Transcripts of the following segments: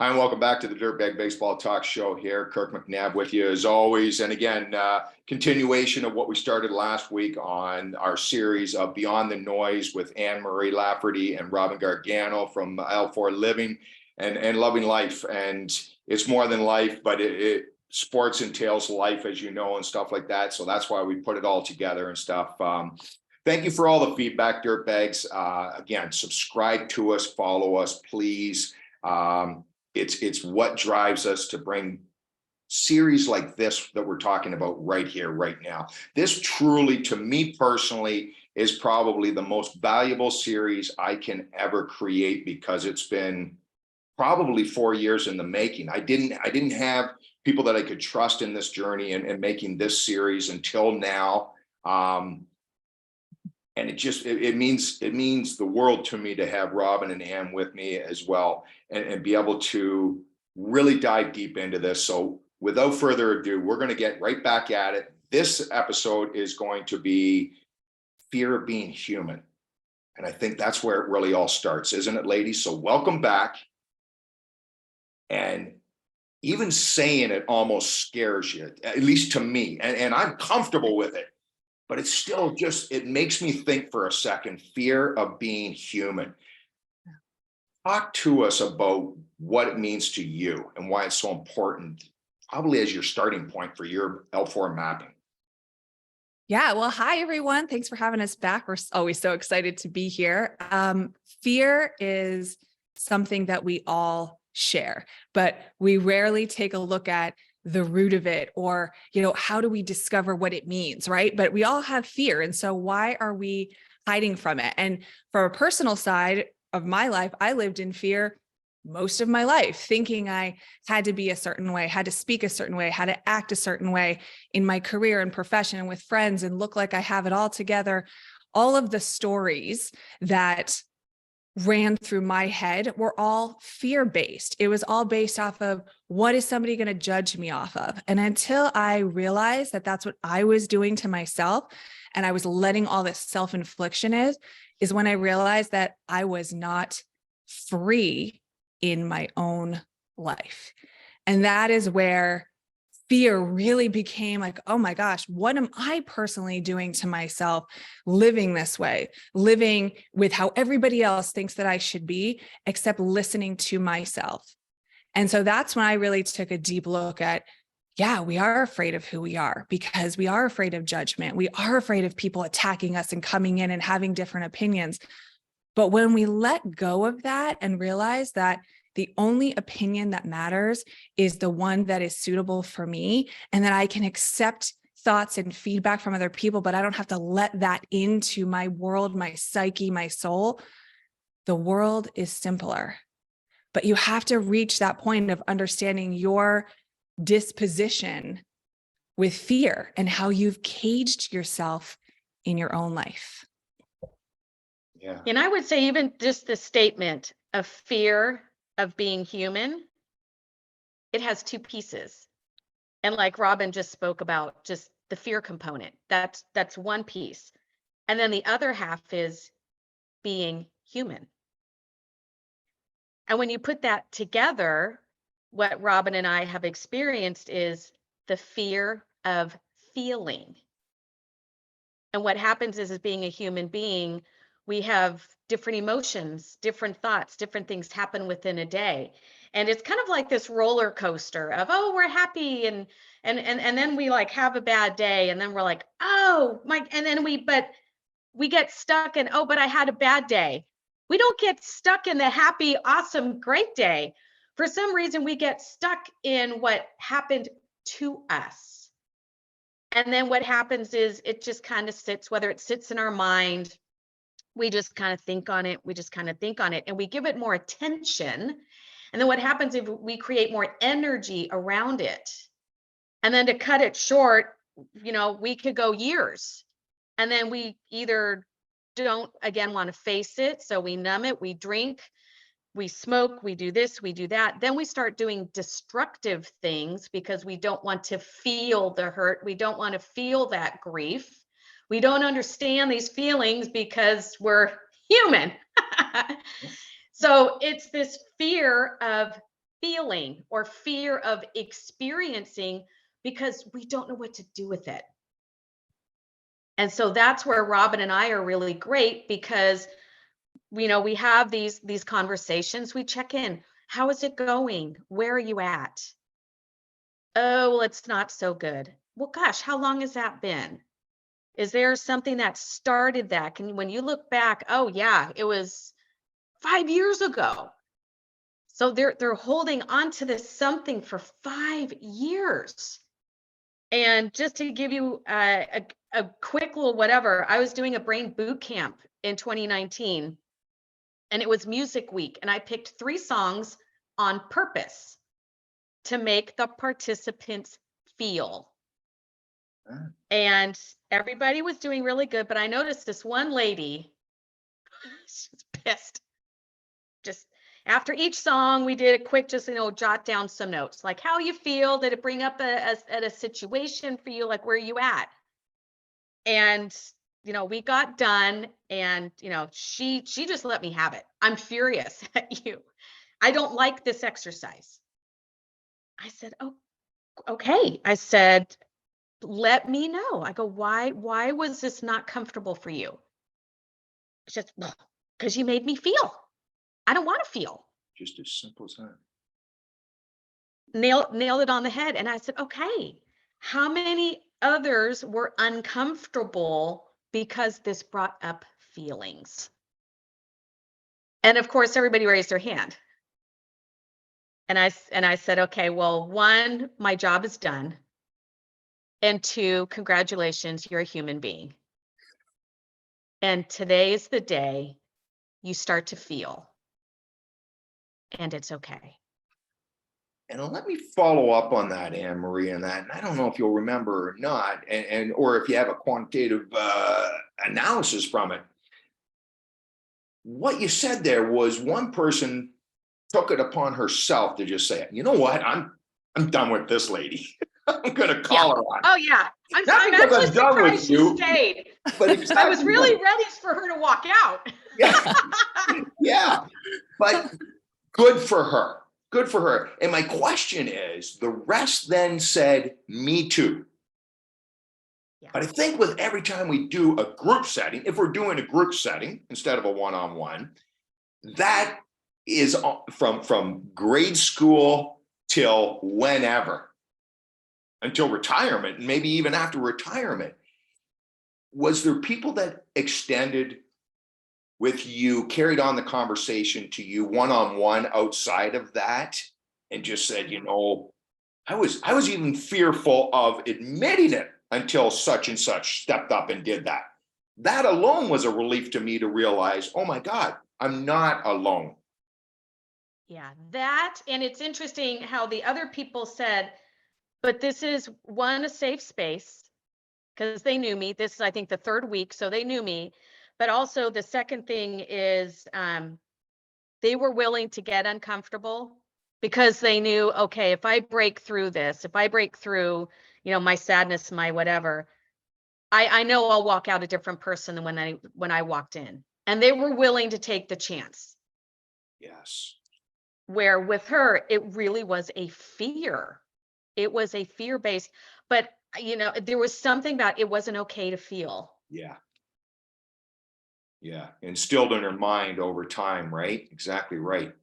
Hi, and welcome back to the Dirtbag Baseball Talk Show here. Kirk McNabb with you as always. And again, continuation of what we started last week on our series of Beyond the Noise with Annemarie Lafferty and Robin Gargano from L4 Living and Loving Life. And it's more than life, but sports entails life, as you know, and stuff like that. So that's why we put it all together and stuff. Thank you for all the feedback, Dirtbags. Again, subscribe to us, follow us, please. It's what drives us to bring series like this that we're talking about right here, right now. This truly, to me personally, is probably the most valuable series I can ever create because it's been probably 4 years in the making. I didn't have people that I could trust in this journey and making this series until now. And it means the world to me to have Robin and Ann with me as well and be able to really dive deep into this. So without further ado, we're going to get right back at it. This episode is going to be fear of being human. And I think that's where it really all starts, isn't it, ladies? So welcome back. And even saying it almost scares you, at least to me. And I'm comfortable with it. But it's still it makes me think for a second, fear of being human. Talk to us about what it means to you and why it's so important, probably as your starting point for your L4 mapping. Yeah, well, hi, everyone. Thanks for having us back. We're always so excited to be here. Fear is something that we all share, but we rarely take a look at the root of it, or, how do we discover what it means, right? But we all have fear. And so why are we hiding from it? And for a personal side of my life, I lived in fear most of my life, thinking I had to be a certain way, had to speak a certain way, had to act a certain way in my career and profession and with friends and look like I have it all together. All of the stories that ran through my head were all fear-based. It was all based off of, what is somebody going to judge me off of? And until I realized that that's what I was doing to myself, and I was letting all this self-infliction is when I realized that I was not free in my own life. And that is where fear really became like, oh my gosh, what am I personally doing to myself, living this way, living with how everybody else thinks that I should be, except listening to myself. And so that's when I really took a deep look at, yeah, we are afraid of who we are because we are afraid of judgment. We are afraid of people attacking us and coming in and having different opinions. But when we let go of that and realize that the only opinion that matters is the one that is suitable for me, and that I can accept thoughts and feedback from other people, but I don't have to let that into my world, my psyche, my soul. The world is simpler. But you have to reach that point of understanding your disposition with fear and how you've caged yourself in your own life. Yeah. And I would say even just the statement of fear of being human, it has two pieces. And like Robin just spoke about, just the fear component, that's one piece. And then the other half is being human. And when you put that together, what Robin and I have experienced is the fear of feeling. And what happens is being a human being, we have different emotions, different thoughts, different things happen within a day. And it's kind of like this roller coaster of, oh, we're happy. And then we like have a bad day. And then we're like, oh my, and then we get stuck in, oh, but I had a bad day. We don't get stuck in the happy, awesome, great day. For some reason, we get stuck in what happened to us. And then what happens is it just kind of sits, whether it sits in our mind, we just kind of think on it. And we give it more attention. And then what happens if we create more energy around it? And then to cut it short, we could go years. And then we either don't, again, want to face it. So we numb it, we drink, we smoke, we do this, we do that. Then we start doing destructive things because we don't want to feel the hurt. We don't want to feel that grief. We don't understand these feelings because we're human. So it's this fear of feeling or fear of experiencing because we don't know what to do with it. And so that's where Robin and I are really great because we have these conversations, we check in. How is it going? Where are you at? Oh, well, it's not so good. Well, gosh, how long has that been? Is there something that started that? When you look back, oh yeah, it was 5 years ago. So they're holding on to this something for 5 years. And just to give you a quick little whatever, I was doing a brain boot camp in 2019, and it was music week, and I picked 3 songs on purpose to make the participants feel. And everybody was doing really good, but I noticed this one lady, she's pissed. Just after each song, we did a quick, just, jot down some notes, like how you feel. Did it bring up a situation for you? Like, where are you at? And, we got done, and, she just let me have it. I'm furious at you. I don't like this exercise. I said, oh, okay. I said, let me know. I go, why was this not comfortable for you? It's just because you made me feel. I don't want to feel. Just as simple as that. Nailed it on the head. And I said, okay, how many others were uncomfortable because this brought up feelings? And of course, everybody raised their hand. And I said, okay, well, 1, my job is done. And 2, congratulations, you're a human being. And today is the day you start to feel. And it's okay. And let me follow up on that, Annemarie, and that. And I don't know if you'll remember or not, or if you have a quantitative analysis from it. What you said there was one person took it upon herself to just say, you know what, I'm done with this lady. I'm going to call her on. Oh yeah, I'm because actually I'm done with surprised she you, stayed. but I was exactly really what- ready for her to walk out. Yeah, yeah, but good for her. Good for her. And my question is, the rest then said, me too. Yeah. But I think with every time we do a group setting, if we're doing a group setting instead of a one-on-one, that is from grade school till whenever, until retirement, and maybe even after retirement. Was there people that extended with you, carried on the conversation to you one-on-one outside of that, and just said, I was even fearful of admitting it until such and such stepped up and did that. That alone was a relief to me to realize, oh my God, I'm not alone. Yeah, that, and it's interesting how the other people said, but this is a safe space, because they knew me. This is, I think, the 3rd week, so they knew me. But also the second thing is they were willing to get uncomfortable because they knew, okay, if I break through this, if I break through, my sadness, my whatever, I know I'll walk out a different person than when I walked in. And they were willing to take the chance. Yes. Where with her, it really was a fear. It was a fear-based, but there was something about it wasn't okay to feel. Yeah. Yeah. Instilled in her mind over time, right? Exactly right.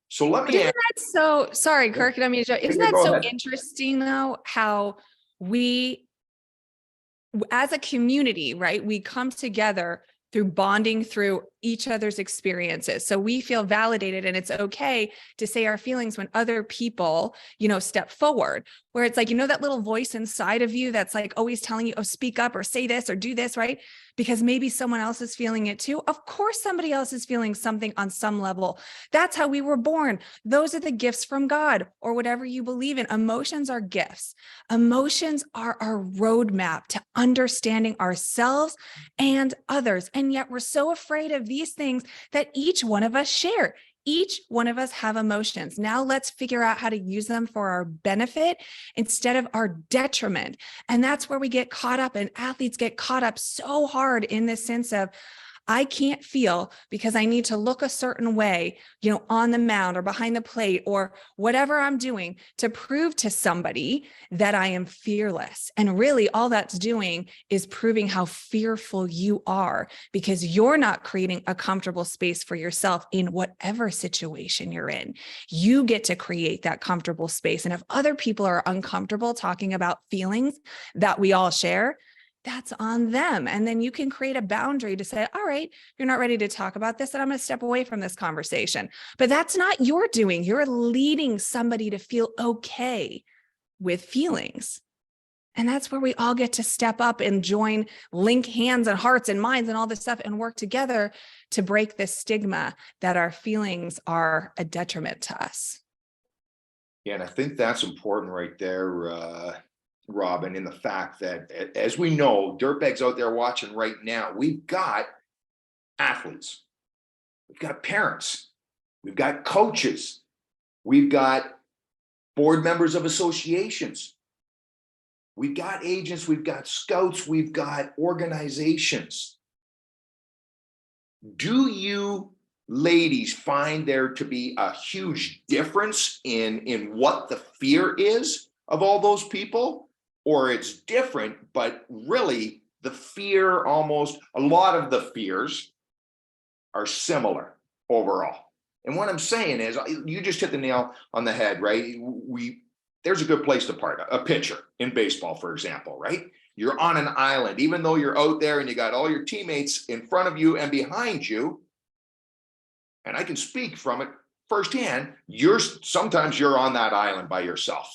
So let me Isn't that so, sorry, Kirk, I mean, isn't that go so ahead. interesting though, how we, as a community, right, we come together through bonding through each other's experiences. So we feel validated, and it's okay to say our feelings when other people, step forward, where it's like, that little voice inside of you that's like always telling you, oh, speak up or say this or do this, right? Because maybe someone else is feeling it too. Of course, somebody else is feeling something on some level. That's how we were born. Those are the gifts from God, or whatever you believe in. Emotions are gifts. Emotions are our roadmap to understanding ourselves and others. And yet we're so afraid of these things that each one of us share. Each one of us have emotions. Now let's figure out how to use them for our benefit instead of our detriment. And that's where we get caught up, and athletes get caught up so hard in this sense of, I can't feel because I need to look a certain way, on the mound or behind the plate or whatever I'm doing to prove to somebody that I am fearless. And really all that's doing is proving how fearful you are, because you're not creating a comfortable space for yourself in whatever situation you're in. You get to create that comfortable space. And if other people are uncomfortable talking about feelings that we all share, that's on them. And then you can create a boundary to say, all right, you're not ready to talk about this, and I'm going to step away from this conversation. But that's not your doing. You're leading somebody to feel okay with feelings. And that's where we all get to step up and join, link hands and hearts and minds and all this stuff and work together to break this stigma that our feelings are a detriment to us. Yeah, and I think that's important right there, Robin, in the fact that, as we know, dirtbags out there watching right now, we've got athletes, we've got parents, we've got coaches, we've got board members of associations, we've got agents, we've got scouts, we've got organizations. Do you ladies find there to be a huge difference in what the fear is of all those people? Or it's different, but really the fear, almost a lot of the fears are similar overall. And what I'm saying is, you just hit the nail on the head, right? There's a good place to park. A pitcher in baseball, for example, right? You're on an island, even though you're out there and you got all your teammates in front of you and behind you. And I can speak from it firsthand. Sometimes you're on that island by yourself.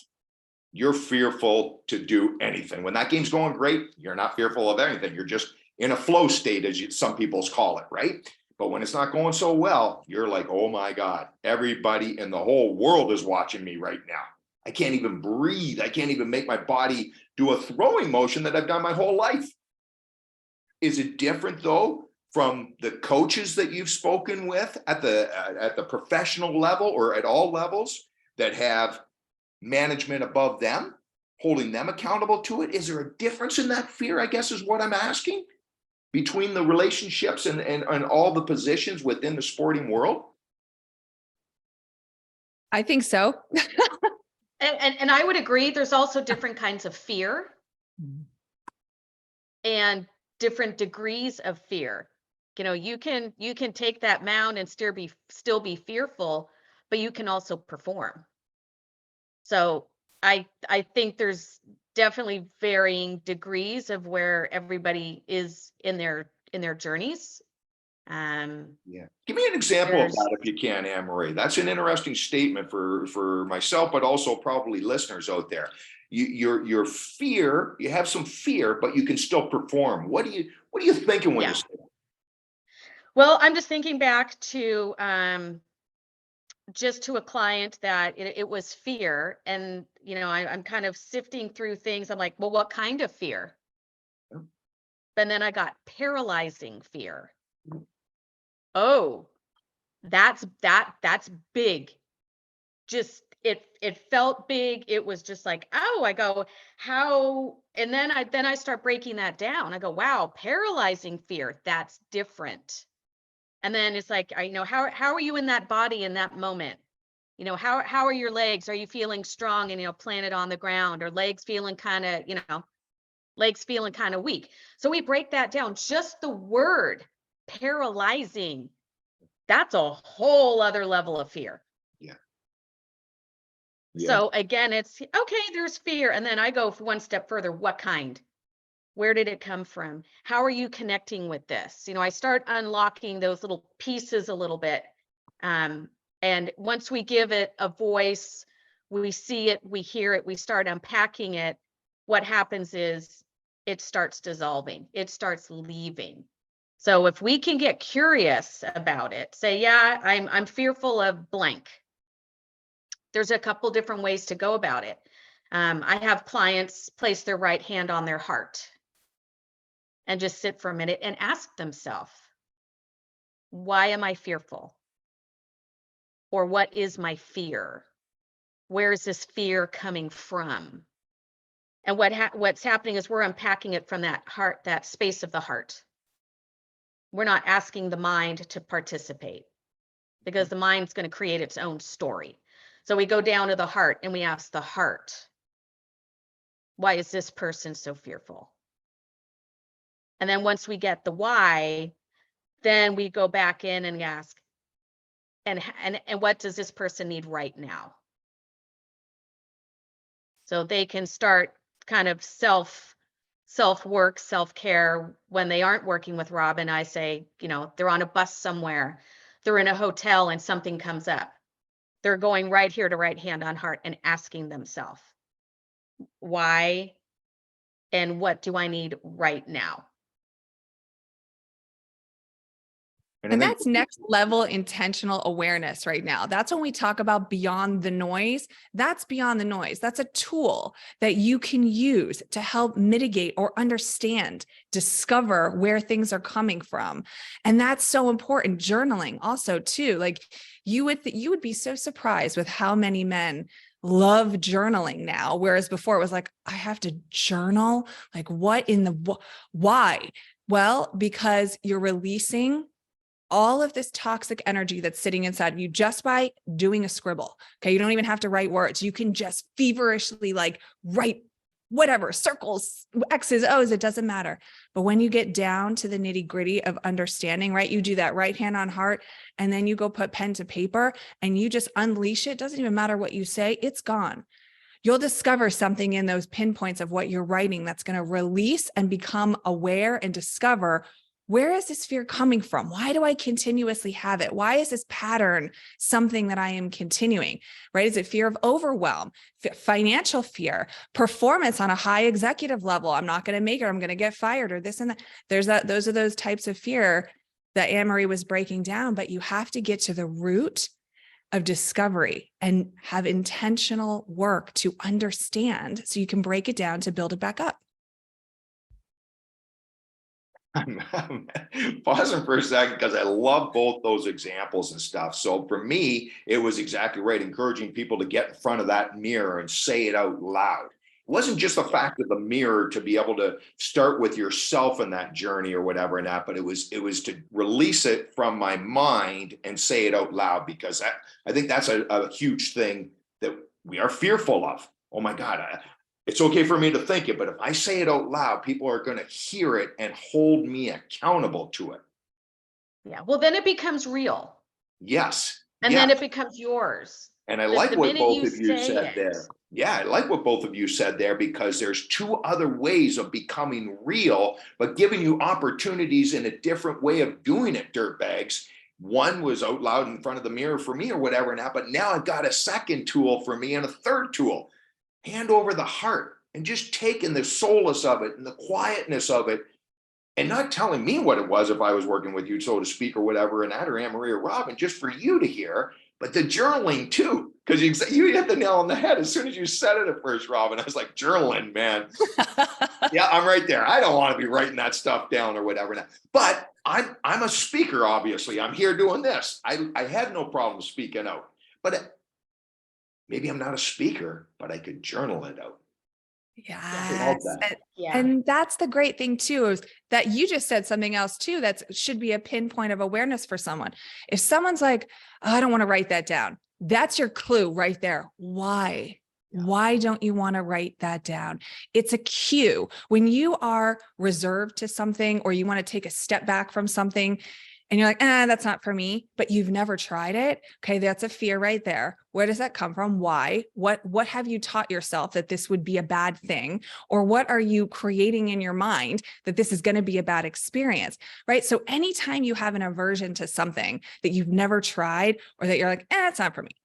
You're fearful to do anything. When that game's going great, you're not fearful of anything. You're just in a flow state, as some people call it, right? But when it's not going so well, you're like, oh my God, everybody in the whole world is watching me right now. I can't even breathe. I can't even make my body do a throwing motion that I've done my whole life. Is it different though from the coaches that you've spoken with at the professional level or at all levels that have management above them, holding them accountable to it? Is there a difference in that fear, I guess, is what I'm asking, between the relationships and all the positions within the sporting world? I think so. And I would agree. There's also different kinds of fear and different degrees of fear. You can take that mound and still be fearful, but you can also perform. So I think there's definitely varying degrees of where everybody is in their journeys. Yeah. Give me an example of that if you can, Annemarie. That's an interesting statement for myself, but also probably listeners out there. Your fear, you have some fear, but you can still perform. What are you thinking when you say that? Well, I'm just thinking back to just to a client that it was fear, and I'm kind of sifting through things. I'm like, well, what kind of fear? And then I got paralyzing fear. Oh, that's big. Just it felt big. It was just like, oh, I go, how? And then I start breaking that down. I go, wow, paralyzing fear, that's different. And then it's like, how are you in that body in that moment? How are your legs? Are you feeling strong and planted on the ground, or legs feeling kind of weak? So we break that down. Just the word paralyzing, that's a whole other level of fear. Yeah. So again, it's okay, there's fear. And then I go one step further. What kind? Where did it come from? How are you connecting with this? I start unlocking those little pieces a little bit. And once we give it a voice, we see it, we hear it, we start unpacking it. What happens is it starts dissolving. It starts leaving. So if we can get curious about it, say, yeah, I'm fearful of blank. There's a couple different ways to go about it. I have clients place their right hand on their heart and just sit for a minute and ask themselves, why am I fearful? Or what is my fear? Where is this fear coming from? And what's happening is we're unpacking it from that heart, that space of the heart. We're not asking the mind to participate because the mind's going to create its own story. So we go down to the heart and we ask the heart, why is this person so fearful? And then once we get the why, then we go back in and ask, and what does this person need right now? So they can start kind of self-work, self-care. When they aren't working with Robin, I say, they're on a bus somewhere, they're in a hotel and something comes up. They're going right here to right hand on heart and asking themselves, why and what do I need right now? And that's next level intentional awareness right now. That's when we talk about beyond the noise. That's beyond the noise. That's a tool that you can use to help mitigate or understand, discover where things are coming from. And that's so important. Journaling also too. Like you would be so surprised with how many men love journaling now. Whereas before it was like, I have to journal. Like what in the, why? Well, because you're releasing all of this toxic energy that's sitting inside of you just by doing a scribble. Okay. You don't even have to write words. You can just feverishly like write whatever, circles, X's, O's, it doesn't matter. But when you get down to the nitty gritty of understanding, right, you do that right hand on heart, and then you go put pen to paper and you just unleash it. Doesn't even matter what you say, it's gone. You'll discover something in those pinpoints of what you're writing that's going to release and become aware and discover, where is this fear coming from? Why do I continuously have it? Why is this pattern something that I am continuing, right? Is it fear of overwhelm, financial fear, performance on a high executive level? I'm not going to make it. I'm going to get fired or this and that. Those are those types of fear that Annemarie was breaking down, but you have to get to the root of discovery and have intentional work to understand so you can break it down to build it back up. I'm pausing for a second because I love both those examples and stuff. So for me, it was exactly right, encouraging people to get in front of that mirror and say it out loud. It wasn't just the fact of the mirror to be able to start with yourself in that journey or whatever and that, but it was to release it from my mind and say it out loud, because I think that's a huge thing that we are fearful of. Oh my God, it's okay for me to think it, but if I say it out loud, people are going to hear it and hold me accountable to it. Yeah. Well, then it becomes real. Yes. And then it becomes yours. And I like what both of you said there. Yeah, I like what both of you said there, because there's two other ways of becoming real, but giving you opportunities in a different way of doing it, dirtbags. One was out loud in front of the mirror for me or whatever now, but now I've got a second tool for me and a third tool. Hand over the heart and just taking the solace of it and the quietness of it, and not telling me what it was if I was working with you, so to speak, or whatever, and that or Annemarie or Robin, just for you to hear. But the journaling too, because you hit the nail on the head as soon as you said it at first, Robin. I was like, journaling, man. Yeah, I'm right there. I don't want to be writing that stuff down or whatever now. But I'm a speaker, obviously. I'm here doing this. I have no problem speaking out. But maybe I'm not a speaker, but I could journal it out. Yes. Yeah. And that's the great thing too, is that you just said something else too, that should be a pinpoint of awareness for someone. If someone's like, oh, I don't want to write that down, that's your clue right there. Why? Yeah. Why don't you want to write that down? It's a cue. When you are reserved to something, or you want to take a step back from something, and you're like, that's not for me, but you've never tried it. Okay, that's a fear right there. Where does that come from? Why? What have you taught yourself that this would be a bad thing? Or what are you creating in your mind that this is going to be a bad experience, right? So anytime you have an aversion to something that you've never tried, or that you're like, it's not for me,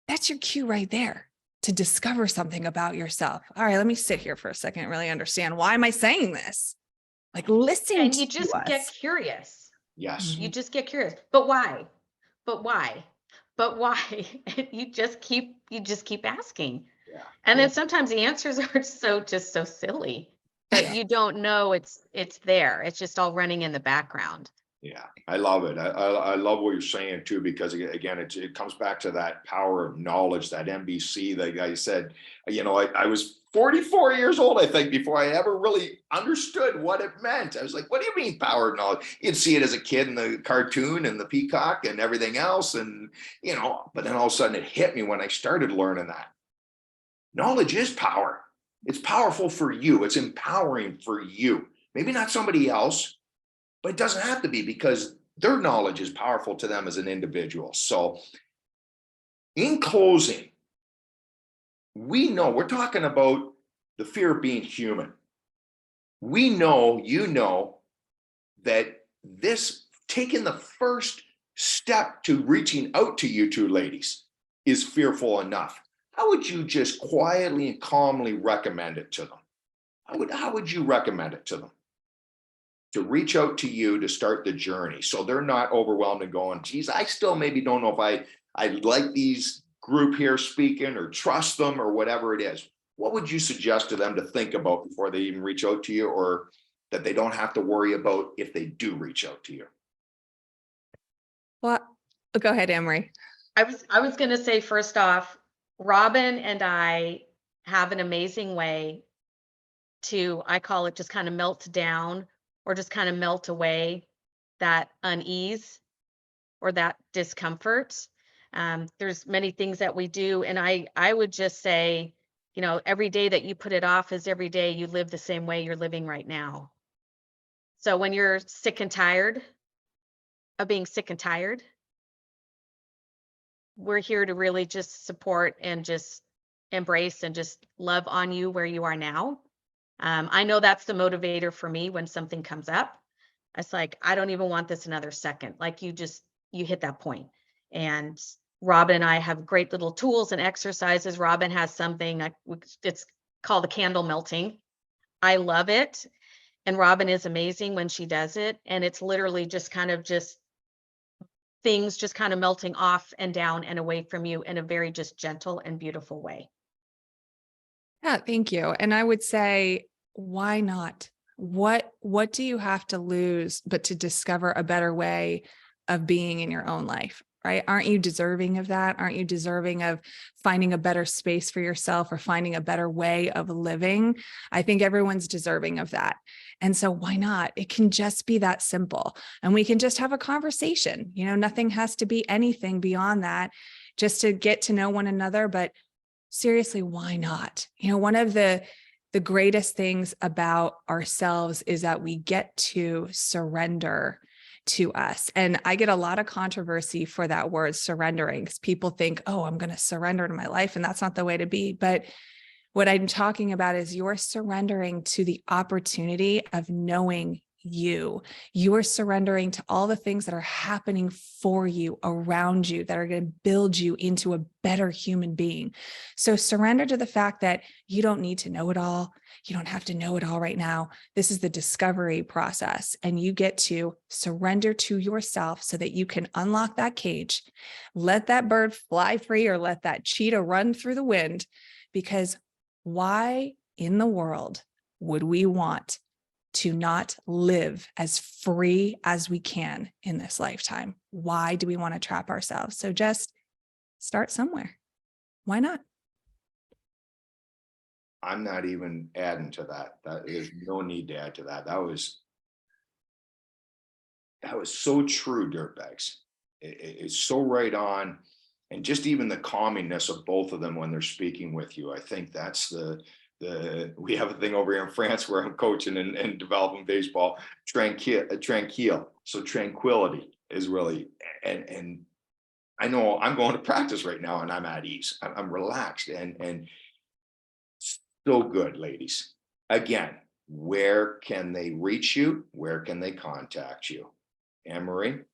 that's your cue right there to discover something about yourself. All right, let me sit here for a second and really understand, why am I saying this? Like, listen And to you just us. get curious. Yes. You just get curious. But why? But why? But why? You just keep asking. Yeah. And then sometimes the answers are just so silly, but you don't know it's there. It's just all running in the background. Yeah, I love it. I love what you're saying too, because again, it comes back to that power of knowledge, that NBC, that guy said, I was 44 years old, I think, before I ever really understood what it meant. I was like, what do you mean power of knowledge? You'd see it as a kid in the cartoon and the peacock and everything else. And, but then all of a sudden it hit me when I started learning that knowledge is power. It's powerful for you. It's empowering for you. Maybe not somebody else, but it doesn't have to be, because their knowledge is powerful to them as an individual. So in closing, we know we're talking about the fear of being human. We know, that this taking the first step to reaching out to you two ladies is fearful enough. How would you just quietly and calmly recommend it to them? How would you recommend it to them? To reach out to you to start the journey, so they're not overwhelmed and going, geez, I still maybe don't know if I like these group here speaking or trust them or whatever it is. What would you suggest to them to think about before they even reach out to you, or that they don't have to worry about if they do reach out to you? Well, go ahead, Annemarie. I was going to say, first off, Robin and I have an amazing way to, I call it, just kind of melt down or just kind of melt away that unease or that discomfort. There's many things that we do. And I would just say, every day that you put it off is every day you live the same way you're living right now. So when you're sick and tired of being sick and tired, we're here to really just support and just embrace and just love on you where you are now. I know that's the motivator for me when something comes up. It's like, I don't even want this another second. Like you hit that point. And Robin and I have great little tools and exercises. Robin has something, it's called the candle melting. I love it. And Robin is amazing when she does it. And it's literally just kind of just things just kind of melting off and down and away from you in a very just gentle and beautiful way. Yeah, thank you. And I would say, why not? What do you have to lose but to discover a better way of being in your own life, right? Aren't you deserving of that? Aren't you deserving of finding a better space for yourself or finding a better way of living? I think everyone's deserving of that. And so why not? It can just be that simple. And we can just have a conversation. Nothing has to be anything beyond that, just to get to know one another. But seriously, why not? One of the greatest things about ourselves is that we get to surrender to us. And I get a lot of controversy for that word, surrendering, because people think, oh, I'm going to surrender to my life. And that's not the way to be. But what I'm talking about is you're surrendering to the opportunity of knowing you. You are surrendering to all the things that are happening for you, around you, that are going to build you into a better human being. So surrender to the fact that you don't need to know it all. You don't have to know it all right now. This is the discovery process, and you get to surrender to yourself so that you can unlock that cage, let that bird fly free or let that cheetah run through the wind. Because why in the world would we want to not live as free as we can in this lifetime? Why do we want to trap ourselves? So just start somewhere. Why not? I'm not even adding to that. There's no need to add to that. That was so true, dirtbags. It's so right on. And just even the calmingness of both of them when they're speaking with you. I think that's we have a thing over here in France where I'm coaching and developing baseball, tranquil. So tranquility is really, and I know I'm going to practice right now and I'm at ease. I'm relaxed and so good, ladies. Again, where can they reach you? Where can they contact you? Annemarie?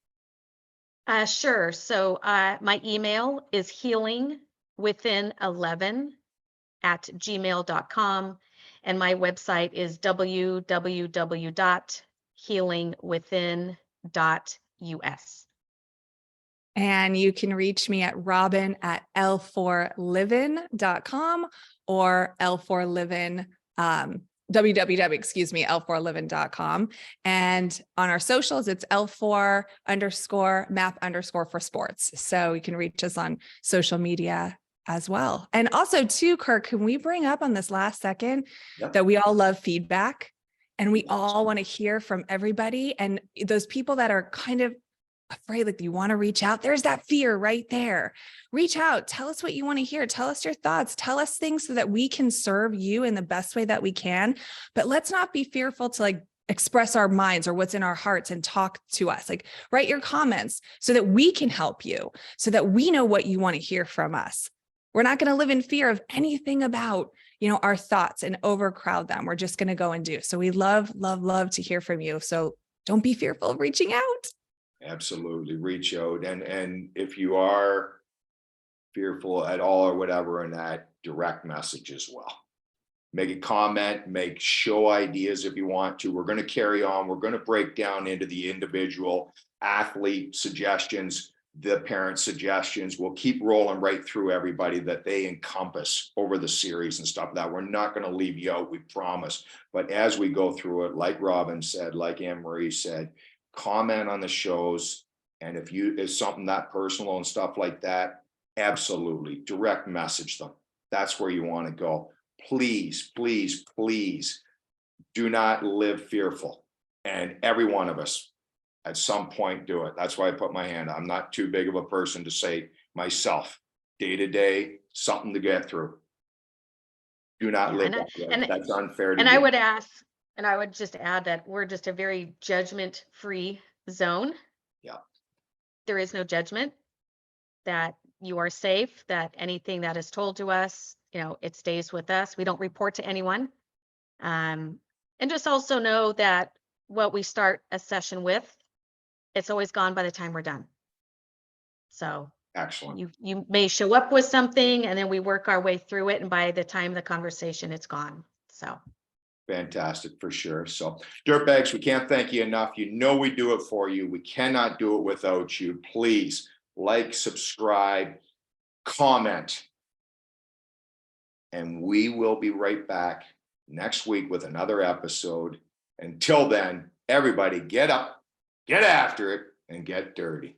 Sure. So my email is healingwithin11@gmail.com. And my website is www.healingwithin.us. And you can reach me at robin@l4livin.com or L4Livin L4living.com. And on our socials, it's L4_map_ for sports. So you can reach us on social media as well. And also too, Kirk, can we bring up on this last second that we all love feedback and we all want to hear from everybody, and those people that are kind of afraid, like you want to reach out, there's that fear right there. Reach out, tell us what you want to hear, tell us your thoughts, tell us things so that we can serve you in the best way that we can. But let's not be fearful to like express our minds or what's in our hearts and talk to us. Like write your comments so that we can help you, so that we know what you want to hear from us. We're not going to live in fear of anything about, our thoughts and overcrowd them. We're just going to go and do. So we love to hear from you. So don't be fearful of reaching out. Absolutely. Reach out. And if you are fearful at all or whatever, in that, direct message as well. Make a comment, show ideas if you want to. We're going to carry on. We're going to break down into the individual athlete suggestions, the parent suggestions. We'll keep rolling right through everybody that they encompass over the series and stuff. That we're not going to leave you out, we promise. But as we go through it, like Robin said, like Annemarie said, comment on the shows. And if it's something that personal and stuff like that, absolutely direct message them. That's where you want to go. Please, please, please do not live fearful. And every one of us at some point do it. That's why I put my hand. I'm not too big of a person to say myself, day to day, something to get through. Do not live that way. That's unfair to And do. I would just add that we're just a very judgment-free zone. Yeah. There is no judgment, that you are safe, that anything that is told to us, it stays with us. We don't report to anyone. And just also know that what we start a session with, it's always gone by the time we're done. So excellent. You may show up with something and then we work our way through it. And by the time the conversation, it's gone. So fantastic, for sure. So Dirtbags, we can't thank you enough. We do it for you. We cannot do it without you. Please like, subscribe, comment, and we will be right back next week with another episode. Until then, everybody get up, get after it, and get dirty.